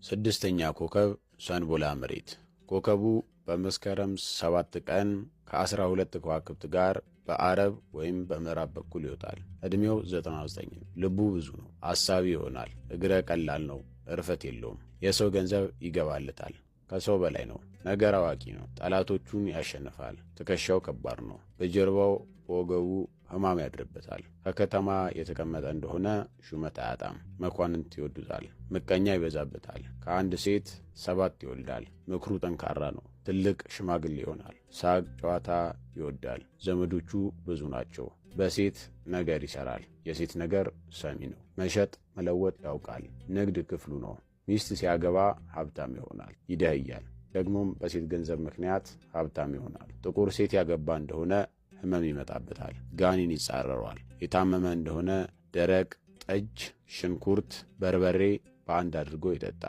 ስድስተኛ ኮከብ ሰንቦላ መሬት። ኮከቡ በመስከረም 7 ቀን ከ12 ከዋክብት ጋር በአረብ ወይም በምዕራብ በኩል ይወጣል። ዕድሜው 99 ነው። ልቡ ብዙ ነው። አሳቢ ይሆናል። እግረ ቀላል ነው። እርፈት የለውም። የሰው ገንዘብ ይገባልታል። ከሰው በላይ ነው። ነገር አዋቂ ነው። ጠላቶቹን ያሸንፋል። ትከሻው ከባድ ነው። በጀርባው በወገቡ ሕማም ያድርበታል። ከከተማ የተቀመጠ እንደሆነ ሹመት አያጣም። መኳንንት ይወዱታል። ምቀኛ ይበዛበታል። ከአንድ ሴት 7 ይወልዳል። ምክሩ ጠንካራ ነው። ትልቅ ሽማግሌ ይሆናል። ሳቅ ጨዋታ ይወዳል። ዘመዶቹ ብዙ ናቸው። በሴት ነገር ይሰራል። የሴት ነገር ሰሚ ነው። መሸጥ መለወጥ ያውቃል። ንግድ ክፍሉ ነው። ሚስት ሲያገባ ሀብታም ይሆናል። ይደህያል። ደግሞም በሴት ገንዘብ ምክንያት ሀብታም ይሆናል። ጥቁር ሴት ያገባ እንደሆነ ሕመም ይመጣበታል። ጋኔን ይጻረረዋል። የታመመ እንደሆነ ደረቅ ጠጅ፣ ሽንኩርት፣ በርበሬ በአንድ አድርጎ ይጠጣል።